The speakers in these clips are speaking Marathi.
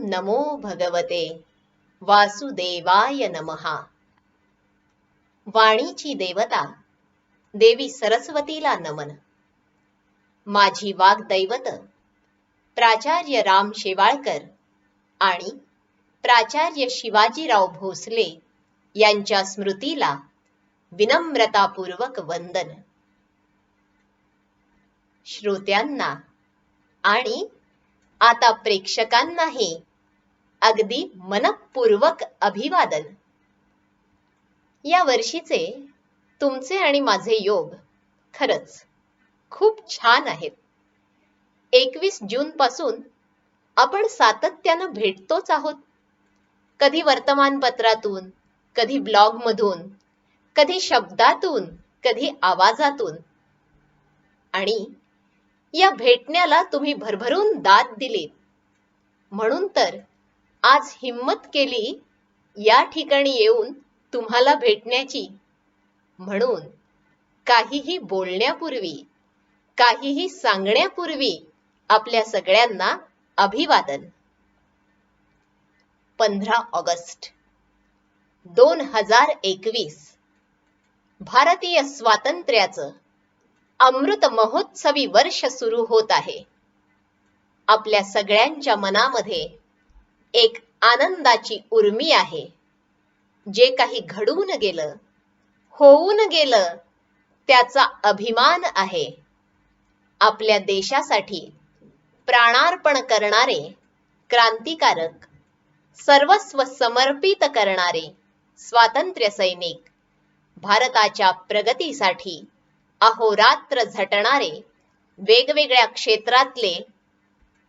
नमो भगवते वासुदेवाय नमः। वाणीची देवता देवी सरस्वतीला नमन। माझी वाग्दैवत प्राचार्य राम शेवाळकर आणि प्राचार्य शिवाजीराव भोसले यांच्या स्मृतीला विनम्रतापूर्वक वंदन। श्रोत्यांना आणि आता प्रेक्षकांनाही अगदी मनपूर्वक अभिवादन। या वर्षीचे तुमचे आणि माझे योग खरंच खूप छान आहेत। 21 जून पासून आपण सातत्यानं भेटतोच आहोत, कधी वर्तमानपत्रातून, कधी ब्लॉगमधून, कधी शब्दातून, कधी आवाजातून, आणि या भेटण्याला तुम्ही भरभरून दाद दिलीत म्हणून तर आज हिम्मत केली या ठिकाणी येऊन तुम्हाला भेटण्याची। म्हणून काहीही बोलण्यापूर्वी, काहीही सांगण्यापूर्वी आपल्या सगळ्यांना अभिवादन। 15 ऑगस्ट 2021 भारतीय स्वातंत्र्याचं अमृत महोत्सवी वर्ष सुरू होत आहे। आपल्या सगळ्यांच्या मनामध्ये एक आनंदाची उर्मी आहे। जे काही घडून गेलं, होऊन गेलं, त्याचा अभिमान आहे। आपल्या देशासाठी प्राणार्पण करणारे क्रांतिकारक, सर्वस्व समर्पित करणारे स्वातंत्र्य सैनिक, भारताच्या प्रगतीसाठी अहोरात्र झटणारे वेगवेगळ्या क्षेत्रातले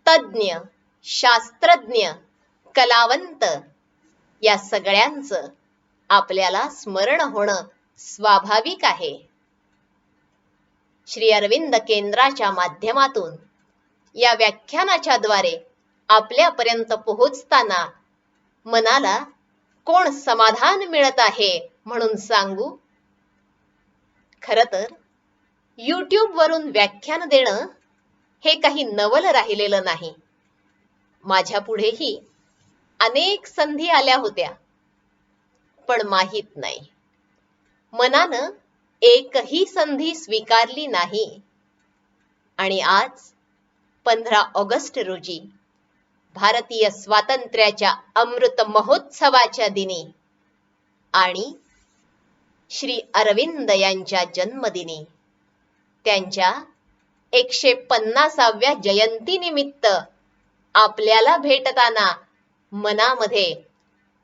तज्ञ, शास्त्रज्ञ, कलावंत, या सगळ्यांचं आपल्याला स्मरण होणं स्वाभाविक आहे। श्री अरविंद केंद्राच्या माध्यमातून या व्याख्यानाच्या द्वारे आपल्यापर्यंत पोहोचताना मनाला कोण समाधान मिळत आहे म्हणून सांगू? खरं तर YouTube वरून व्याख्यान देणं हे काही नवल राहिलेलं नाही। माझ्या पुढेही अनेक संधी आल्या होत्या, पण माहित नाही, मनानं एकही संधी स्वीकारली नाही। आणि आज 15 ऑगस्ट रोजी भारतीय स्वातंत्र्याच्या अमृत महोत्सवाच्या दिनी आणि श्री अरविंद यांच्या जन्मदिनी, त्यांच्या 150व्या जयंतीनिमित्त आपल्याला भेटताना मनामध्ये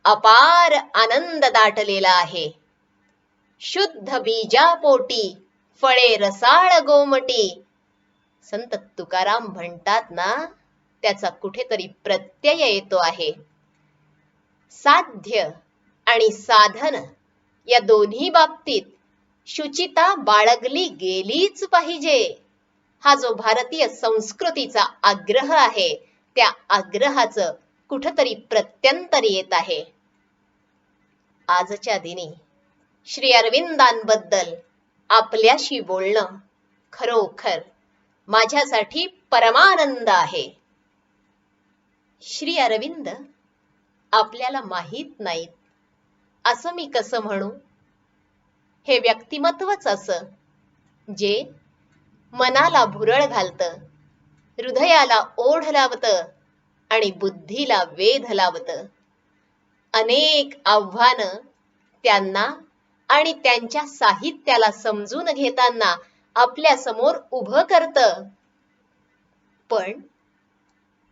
अपार आनंद दाटलेला आहे। शुद्ध बीजापोटी फळे रसाळ गोमटी, संत तुकाराम म्हणतात ना, त्याचा कुठेतरी प्रत्यय येतो आहे। साध्य आणि साधन या दोन्ही बाबतीत शुचिता बाळगली गेलीच पाहिजे, हा जो भारतीय संस्कृतीचा आग्रह आहे, त्या आग्रहाचं कुठेतरी प्रत्यंतर येत आहे। आजच्या दिनी श्री अरविंदांबद्दल आपल्याशी बोलणं खरोखर माझ्यासाठी परमानंद आहे। श्री अरविंद आपल्याला माहीत नाहीत असं मी कसं म्हणू? हे व्यक्तिमत्वच असं जे मनाला भुरळ घालतं, हृदयाला ओढ लावतं आणि बुद्धीला वेध लावतं। अनेक आव्हानं त्यांना आणि त्यांच्या साहित्याला समजून घेताना आपल्या समोर उभं करतं। पण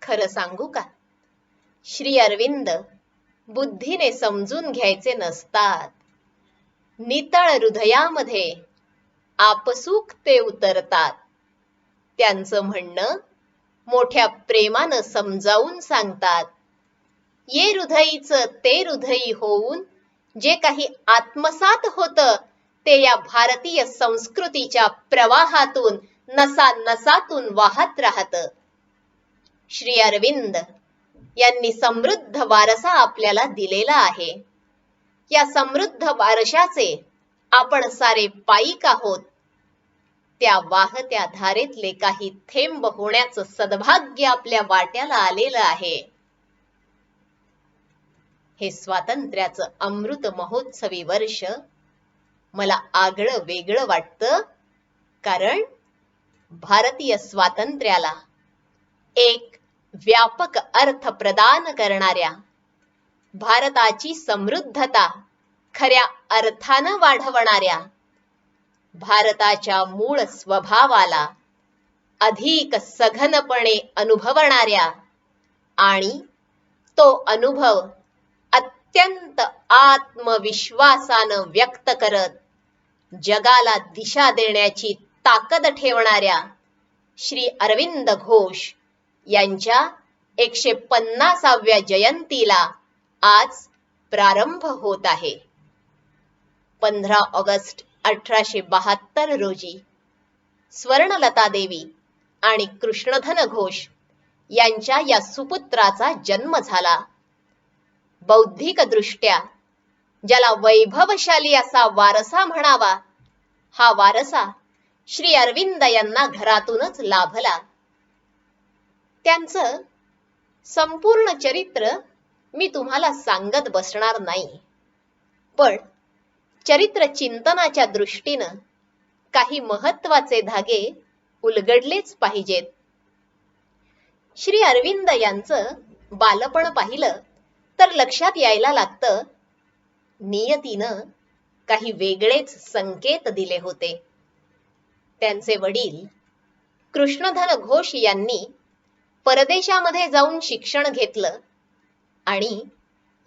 खरं सांगू का, श्री अरविंद बुद्धीने समजून घ्यायचे नसतात। नितळ हृदयामध्ये आपसूक ते उतरतात। त्यांचं म्हणणं मोठ्या प्रेमानं समजावून सांगतात। ये हृदयीचं ते हृदयी होऊन जे काही आत्मसात होतं, ते या भारतीय संस्कृतीच्या प्रवाहातून नसा नसातून वाहत राहतं। श्री अरविंद यांनी समृद्ध वारसा आपल्याला दिलेला आहे। या समृद्ध वारशाचे आपण सारे पाईक आहोत। त्या वाहत्या धारेतले काही थेंब होण्याचं सद्भाग्य आपल्या वाट्याला आलेलं आहे। हे स्वातंत्र्याचं अमृत महोत्सवी वर्ष मला आगळं वेगळं वाटतं, कारण भारतीय स्वातंत्र्याला एक व्यापक अर्थ प्रदान करणाऱ्या, भारताची समृद्धता खऱ्या अर्थानं वाढवणाऱ्या, भारताच्या मूळ स्वभावाला अधिक सघनपणे अनुभवणाऱ्या आणि तो अनुभव अत्यंत आत्मविश्वासानं व्यक्त करत जगाला दिशा देण्याची ताकद ठेवणाऱ्या श्री अरविंद घोष यांच्या 150व्या जयंतीला आज प्रारंभ होत आहे. 15 ऑगस्ट 1872 रोजी स्वर्णलता देवी आणि कृष्णधन घोष यांच्या या सुपुत्राचा जन्म झाला. बौद्धिक दृष्ट्या ज्याला वैभवशाली असा वारसा म्हणावा, हा वारसा श्री अरविंद यांना घरातूनच लाभला. त्यांचं संपूर्ण चरित्र मी तुम्हाला सांगत बसणार नाही, पण चरित्र चिंतनाच्या दृष्टीनं काही महत्वाचे धागे उलगडलेच पाहिजेत. श्री अरविंद यांचं बालपण पाहिलं तर लक्षात यायला लागतं, नियतीनं काही वेगळेच संकेत दिले होते. त्यांचे वडील कृष्णधन घोष यांनी परदेशामध्ये जाऊन शिक्षण घेतलं आणि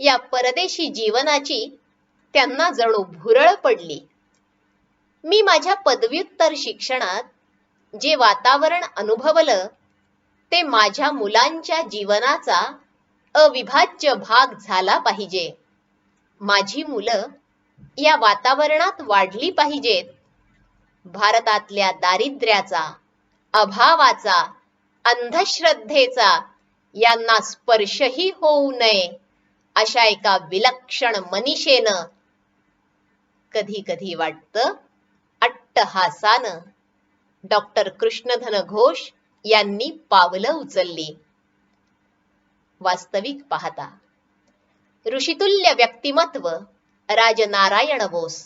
या परदेशी जीवनाची त्यांना जणू भुरळ पडली. मी माझ्या पदव्युत्तर शिक्षणात जे वातावरण अनुभवलं ते माझ्या मुलांच्या जीवनाचा अविभाज्य भाग झाला पाहिजे. माझी मुलं या वातावरणात वाढली पाहिजेत. भारतातल्या दारिद्र्याचा, अभावाचा, अंधश्रद्धेचा यांना स्पर्शही होऊ नये अशा एका विलक्षण मनीषेनं, कधी कधी वाटतं अट्टहासानं, डॉक्टर कृष्णधन घोष यांनी पावलं उचलली. वास्तविक पाहता ऋषितुल्य व्यक्तिमत्व राजनारायण बोस,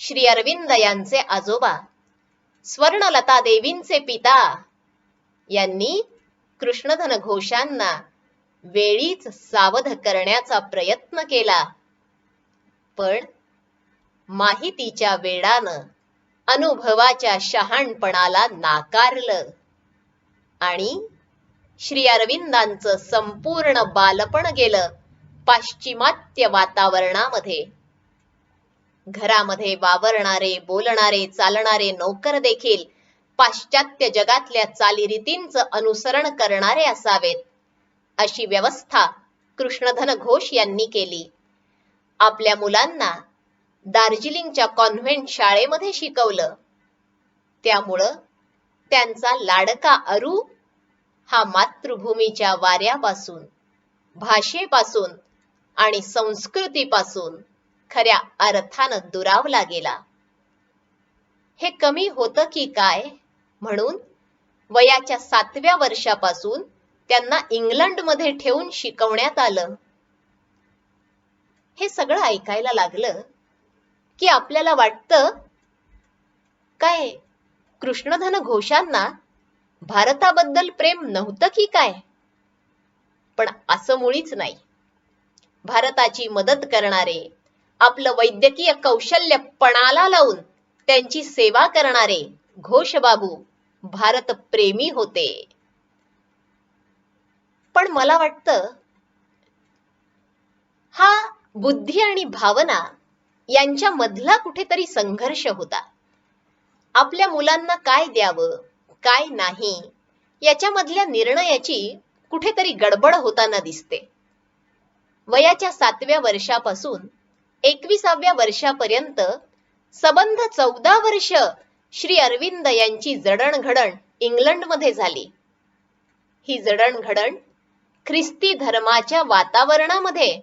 श्री अरविंद यांचे आजोबा, स्वर्णलता देवींचे पिता यांनी कृष्णधन घोषांना वेळीच सावध करण्याचा प्रयत्न केला, पण माहितीच्या वेडानं अनुभवाच्या शहाणपणाला नाकारलं आणि श्री अरविंदांचं संपूर्ण बालपण गेलं पाश्चिमात्य वातावरणामध्ये. घरामध्ये वावरणारे, बोलणारे, चालणारे नोकर देखील पाश्चात्य जगातल्या चालीरीतींचं अनुसरण करणारे असावेत, अशी व्यवस्था कृष्णधन घोष यांनी केली. आपल्या मुलांना दार्जिलिंगच्या कॉन्व्हेंट शाळेमध्ये शिकवलं. त्यामुळं त्यांचा लाडका अरू हा मातृभूमीच्या वाऱ्यापासून, भाषेपासून आणि संस्कृतीपासून खऱ्या अर्थानं दुरावला गेला. हे कमी होतं की काय म्हणून वयाच्या 7व्या वर्षापासून त्यांना इंग्लंडमध्ये ठेवून शिकवण्यात आलं. हे सगळं ऐकायला लागलं की आपल्याला वाटतं, काय कृष्णधन घोषांना भारताबद्दल प्रेम नव्हतं की काय? पण असं मुळीच नाही. भारताची मदत करणारे, आपलं वैद्यकीय कौशल्य पणाला लावून त्यांची सेवा करणारे घोषबाबू भारत प्रेमी होते. पण मला वाटतं हा बुद्धी आणि भावना यांच्या मधला कुठेतरी संघर्ष होता. आपल्या मुलांना काय द्यावं, काय नाही याच्यामधल्या निर्णयाची कुठेतरी गडबड होताना दिसते. वयाच्या 7व्या वर्षापासून 21व्या वर्षापर्यंत सबंध 14 वर्ष श्री अरविंद यांची जडणघडण इंग्लंडमध्ये झाली. ही जडणघडण ख्रिस्ती धर्माच्या वातावरणामध्ये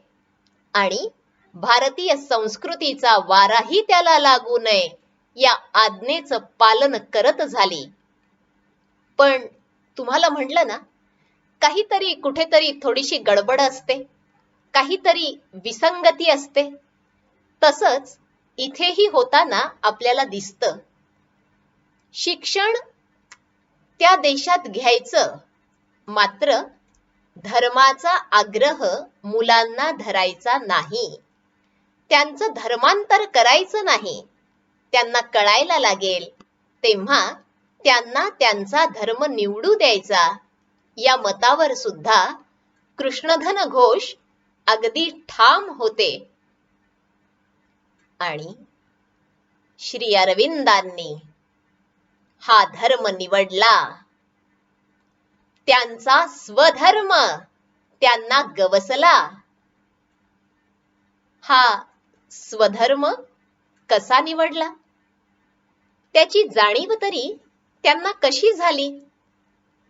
आणि भारतीय संस्कृतीचा वाराही त्याला लागू नये या आज्ञेचं पालन करत झाली. पण तुम्हाला म्हटलं ना, काहीतरी कुठेतरी थोडीशी गडबड असते, काहीतरी विसंगती असते. तसंच इथेही होताना आपल्याला दिसतं. शिक्षण त्या देशात घ्यायचं, मात्र धर्माचा आग्रह मुलांना धरायचा नाही. त्यांचं धर्मांतर करायचं नाही. त्यांना कळायला लागेल तेव्हा त्यांना त्यांचा धर्म निवडू द्यायचा. या मतावर सुद्धा कृष्णधन घोष अगदी ठाम होते. आणि श्री अरविंदांनी हा धर्म निवडला. त्यांचा स्वधर्म त्यांना गवसला. हा स्वधर्म कसा निवडला? त्याची जाणीव तरी त्यांना कशी झाली?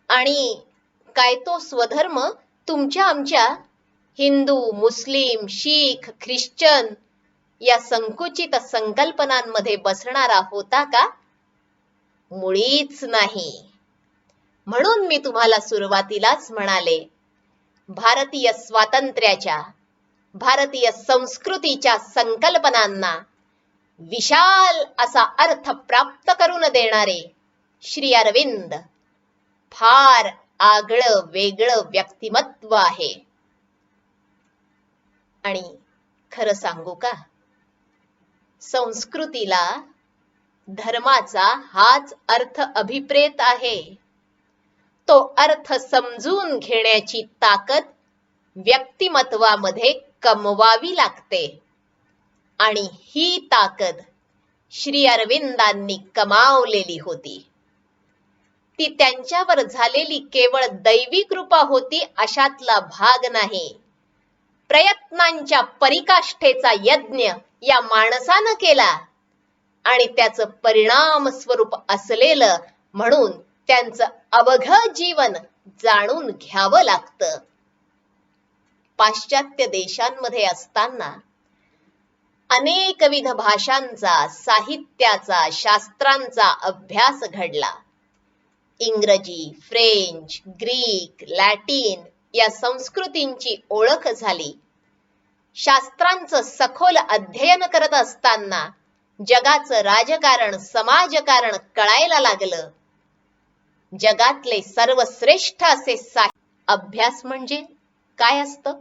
आणि काय तो स्वधर्म तुमच्या आमच्या हिंदू, मुस्लिम, शीख, ख्रिश्चन या संकुचित संकल्पनांमध्ये बसणारा होता का? मुळीच नाही. म्हणून मी तुम्हाला सुरुवातीलाच म्हणाले, भारतीय स्वातंत्र्याच्या, भारतीय संस्कृतीच्या संकल्पनांना विशाल असा अर्थ प्राप्त करून देणारे श्री अरविंद फार आगळं वेगळं व्यक्तिमत्व आहे. आणि खरं सांगू का, संस्कृतीला धर्माचा हाच अर्थ अभिप्रेत आहे. तो अर्थ समजून घेण्याची ताकद व्यक्तिमत्वामध्ये कमवावी लागते. आणि ही ताकद श्री अरविंदांनी कमावलेली होती. ती त्यांच्यावर झालेली केवळ दैवी कृपा होती अशातला भाग नाही. प्रयत्नांच्या परिकाष्ठेचा यज्ञ या माणसानं केला आणि त्याचं परिणाम स्वरूप असलेलं म्हणून त्यांचं अवघं जीवन जाणून घ्यावं लागतं. पाश्चात्य देशांमध्ये असताना अनेकविध भाषांचा, साहित्याचा, शास्त्रांचा अभ्यास घडला. इंग्रजी, फ्रेंच, ग्रीक, लॅटिन या संस्कृतींची ओळख झाली. शास्त्रांचं सखोल अध्ययन करत असताना जगाचं राजकारण, समाजकारण कळायला लागलं. जगातले सर्वश्रेष्ठ असे अभ्यास म्हणजे काय असतं?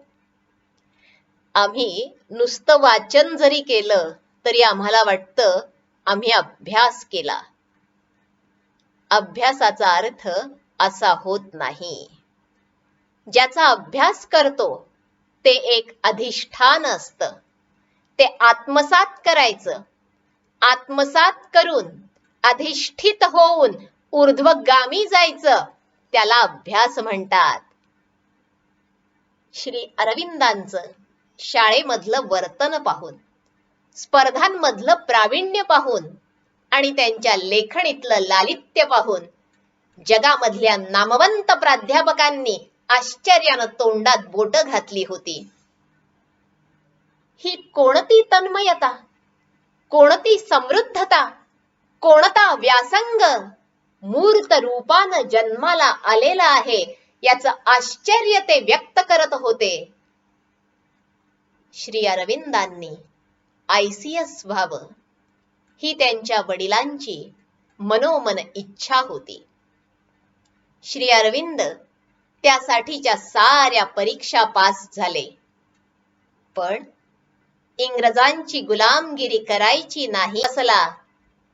आम्ही नुसतं वाचन जरी केलं तरी आम्हाला वाटतं आम्ही अभ्यास केला. अभ्यासाचा अर्थ असा होत नाही. ज्याचा अभ्यास करतो ते एक अधिष्ठान असतं. ते आत्मसात करायचं. आत्मसात करून अधिष्ठित होऊन ऊर्ध्वगामी जायचं, त्याला अभ्यास म्हणतात. श्री अरविंदांचं शाळेमधलं वर्तन पाहून, स्पर्धांमधलं प्रावीण्य पाहून आणि त्यांच्या लेखणीतलं लालित्य पाहून जगामधल्या नामवंत प्राध्यापकांनी आश्चर्यानं तोंडात बोटं घातली होती. ही कोणती तन्मयता, कोणती समृद्धता, कोणता व्यासंग मूर्त रूपानं जन्माला आलेला आहे याचं आश्चर्य ते व्यक्त करत होते. श्री अरविंदांनी ICS व्हावं ही त्यांच्या वडिलांची मनोमन इच्छा होती. श्री अरविंद त्यासाठीच्या साऱ्या परीक्षा पास झाले. पण इंग्रजांची गुलामगिरी करायची नाही असला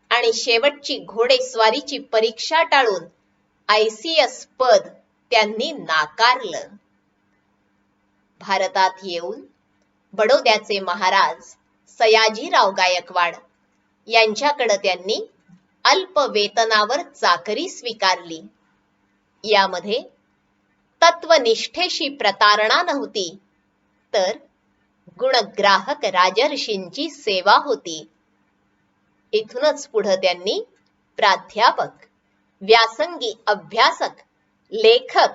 आणि शेवटची घोडेस्वारीची परीक्षा टाळून ICS पद त्यांनी नाकारलं. भारतात येऊन बडोद्याचे महाराज सयाजीराव गायकवाड यांच्याकडे त्यांनी अल्प वेतनावर चाकरी स्वीकारली. यामध्ये तत्वनिष्ठेशी प्रतारणा नव्हती, तर गुणग्राहक राजर्षींची सेवा होती. इथूनच पुढे त्यांनी प्राध्यापक, व्यासंगी अभ्यासक, लेखक,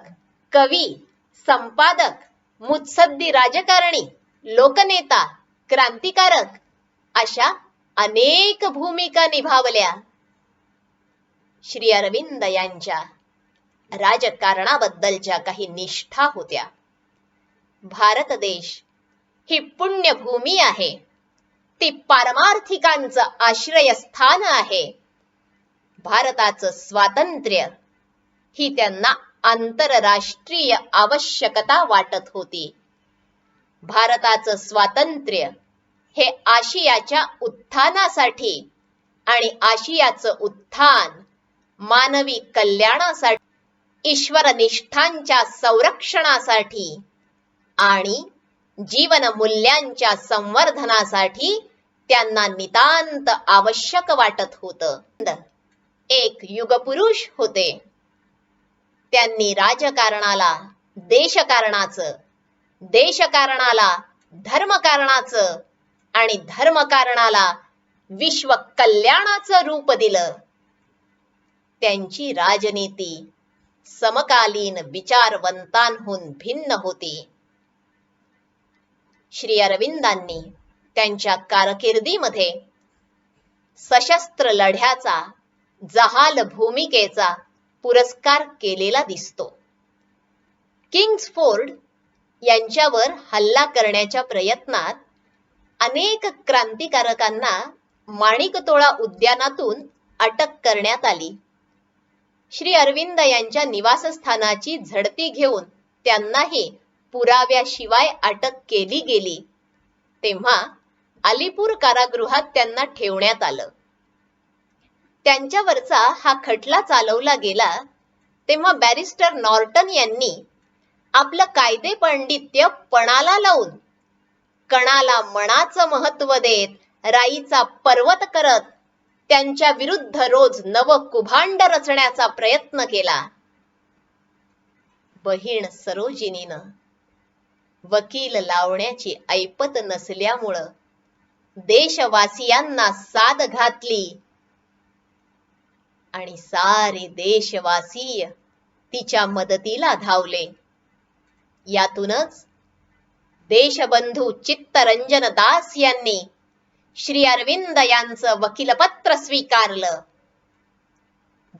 कवी, संपादक, मुत्सद्दी राजकारणी, लोकनेता, क्रांतिकारक अशा अनेक भूमिका निभावल्या. श्री अरविंद यांच्या राजकारणाबद्दलच्या काही निष्ठा होत्या. भारत देश ही पुण्यभूमी आहे, ती पारमार्थिकांचं आश्रयस्थान आहे. भारताचं स्वातंत्र्य ही त्यांना आंतरराष्ट्रीय आवश्यकता वाटत होती. भारताचं स्वातंत्र्य हे आशियाच्या उत्थानासाठी आणि आशियाचं उत्थान मानवी कल्याणासाठी, ईश्वरनिष्ठांच्या संरक्षणासाठी आणि जीवनमूल्यांच्या संवर्धनासाठी त्यांना नितांत आवश्यक वाटत होतं. एक युगपुरुष होते. त्यांनी राजकारणाला देशकारणाचं, देशकारणाला धर्मकारणाचं आणि धर्मकारणाला विश्व कल्याणाचं रूप दिलं. त्यांची राजनीती समकालीन विचारवंतांहून भिन्न होती. श्री अरविंदांनी त्यांच्या कारकिर्दीमध्ये सशस्त्र लढ्याचा, जहाल भूमिकेचा पुरस्कार केलेला दिसतो. किंग्सफोर्ड यांच्यावर हल्ला करण्याच्या प्रयत्नात अनेक क्रांतिकारकांना माणिकतोळा उद्यानातून अटक करण्यात आली. श्री अरविंद यांच्या निवासस्थानाची झडती घेऊन त्यांनाही पुराव्याशिवाय अटक केली गेली. तेव्हा अलीपूर कारागृहात त्यांना ठेवण्यात आलं. त्यांच्यावरचा हा खटला चालवला गेला तेव्हा बॅरिस्टर नॉर्टन यांनी आपलं कायदे पांडित्य पणाला लावून, कणाला मनाचं महत्व देत, राईचा पर्वत करत त्यांच्या विरुद्ध रोज नवं कुभांड रचण्याचा प्रयत्न केला. बहीण सरोजिनीनं वकील लावण्याची ऐपत नसल्यामुळं देशवासियांना साद घातली आणि सारे देशवासी तिच्या मदतीला धावले. यातूनच देशबंधू चित्तरंजन दास यांनी श्री अरविंद यांचं वकीलपत्र स्वीकारलं.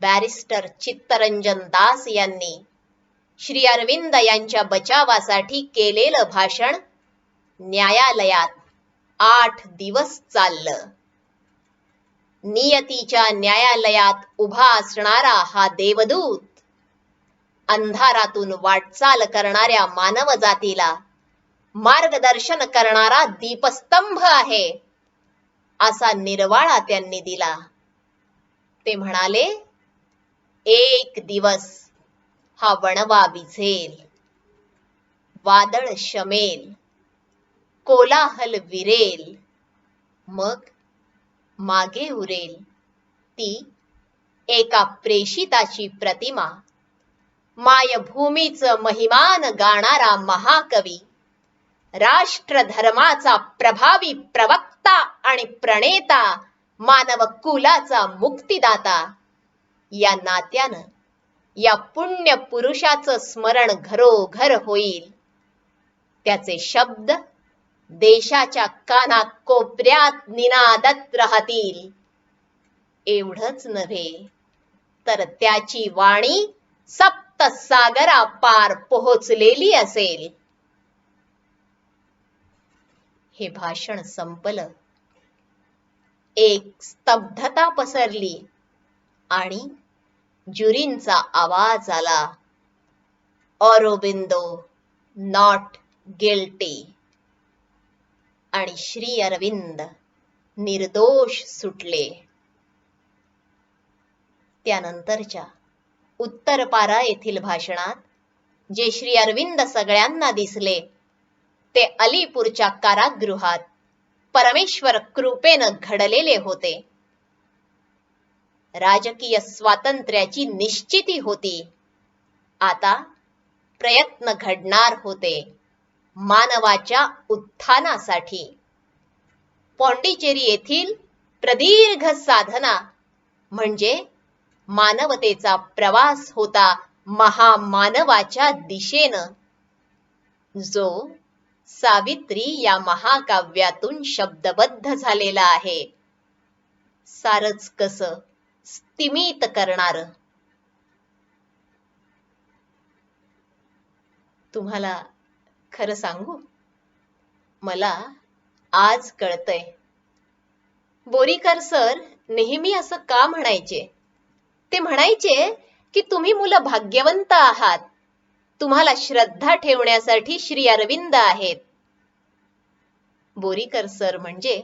बॅरिस्टर चित्तरंजन दास यांनी श्री अरविंद यांच्या बचावासाठी केलेलं भाषण न्यायालयात 8 दिवस चाललं. नियतीच्या न्यायालयात उभा असणारा हा देवदूत अंधारातून वाटचाल करणाऱ्या मानवजातीला मार्गदर्शन करणारा दीपस्तंभ आहे, असा निर्वाळा त्यांनी दिला. ते म्हणाले, एक दिवस हा वणवा विझेल, वादळ शमेल, कोलाहल विरेल, मग मागे उरेल ती एका प्रेषिताची प्रतिमा, मायभूमीचं महिमान गाणारा महाकवी, राष्ट्रधर्माचा प्रभावी प्रवक्ता आणि प्रणेता, मानव कुलाचा मुक्तिदाता. या नात्यानं या पुण्य पुरुषाचं स्मरण घरोघर होईल. त्याचे शब्द देशाच्या कानाकोपऱ्यात निनादत राहतील. एवढंच नव्हे तर त्याची वाणी सप्त सागरापार पोहोचलेली असेल. हे भाषण संपलं. एक स्तब्धता पसरली आणि ज्युरींचा आवाज आला, ऑरोबिंदो नॉट गिल्टी. आणि श्री अरविंद निर्दोष सुटले. त्यानंतरच्या उत्तरपारा येथील भाषणात जे श्री अरविंद सगळ्यांना दिसले ते अलीपूरच्या कारागृहात परमेश्वर कृपेनं घडलेले होते. राजकीय स्वातंत्र्याची निश्चिती होती. आता प्रयत्न घडणार होते मानवाच्या उत्थानासाठी. पॉंडिचेरी येथील प्रदीर्घ साधना म्हणजे मानवतेचा प्रवास होता महामानवाच्या दिशेनं, जो सावित्री या महाकाव्यातून शब्दबद्ध झालेला आहे. सारच कसं स्तिमित करणार. तुम्हाला खरं सांगू, मला आज कळतंय. बोरीकर सर नेहमी असं का म्हणायचे? ते म्हणायचे की तुम्ही मुलं भाग्यवंत आहात. तुम्हाला श्रद्धा ठेवण्यासाठी श्री अरविंद आहेत. बोरीकर सर म्हणजे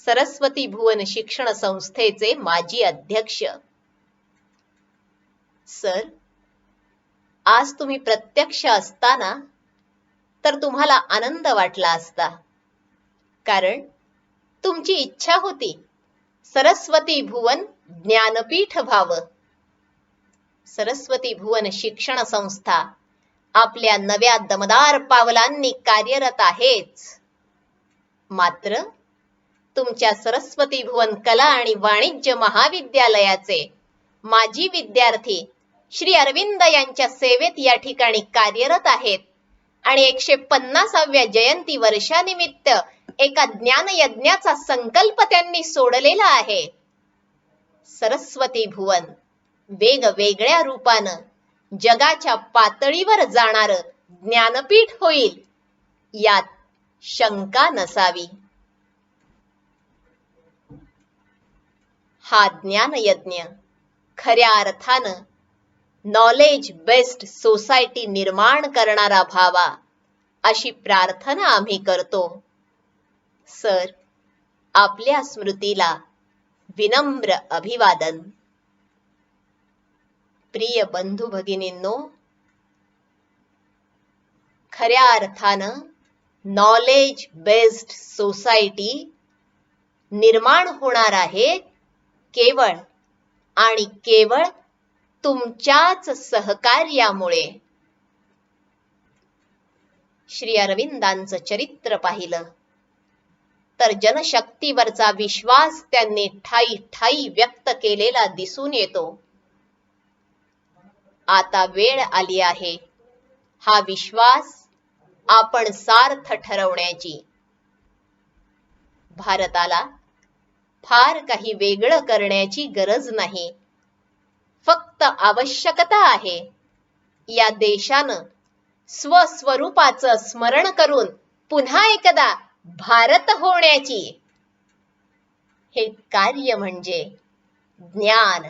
सरस्वती भुवन शिक्षण संस्थेचे माजी अध्यक्ष. सर, आज तुम्ही प्रत्यक्ष असताना तर तुम्हाला आनंद वाटला असता, कारण तुमची इच्छा होती सरस्वती भुवन ज्ञानपीठ व्हावं. सरस्वती भुवन शिक्षण संस्था आपल्या नव्या दमदार पावलांनी कार्यरत आहेच. मात्र तुमच्या सरस्वती भुवन कला आणि वाणिज्य महाविद्यालयाचे माजी विद्यार्थी श्री अरविंद यांच्या सेवेत या ठिकाणी कार्यरत आहेत आणि 150व्या जयंती वर्षानिमित्त एका ज्ञानयज्ञाचा संकल्प त्यांनी सोडलेला आहे. सरस्वती भुवन वेगवेगळ्या रूपानं जगाच्या पातळीवर जाणारं ज्ञानपीठ होईल, यात शंका नसावी. हा ज्ञानयज्ञ खऱ्या अर्थानं नॉलेज बेस्ड सोसायटी निर्माण करणारा व्हावा, अशी प्रार्थना आम्ही करतो. सर, आपल्या स्मृतीला विनम्र अभिवादन. प्रिय बंधू भगिनींनो, खऱ्या अर्थानं नॉलेज बेस्ड सोसायटी निर्माण होणार आहे केवळ आणि केवळ तुमच्याच सहकार्यामुळे. श्री अरविंदांचं चरित्र पाहिलं तर जनशक्तीवरचा विश्वास त्यांनी ठायी ठायी व्यक्त केलेला दिसून येतो. आता वेळ आली आहे हा विश्वास आपण सार्थ ठरवण्याची. भारताला फार काही वेगळं करण्याची गरज नाही, फक्त आवश्यकता आहे या देशानं स्वस्वरूपाचं स्मरण करून पुन्हा एकदा भारत होण्याची. हे कार्य म्हणजे ज्ञान,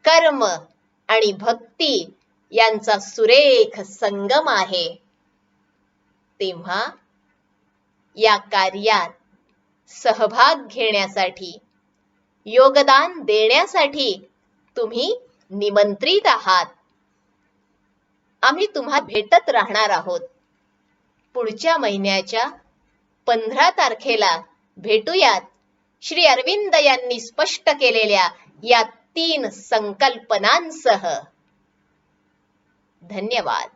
कर्म आणि भक्ती यांचा सुरेख संगम आहे. तेव्हा या कार्यात सहभाग घेण्यासाठी, योगदान देण्यासाठी तुम्ही निमंत्रित आहात. आम्ही तुम्हाला भेटत राहणार आहोत. पुढच्या महिन्याच्या 15 तारखेला भेटूयात श्री अरविंद यांनी स्पष्ट केलेल्या या 3 संकल्पनांसह. धन्यवाद.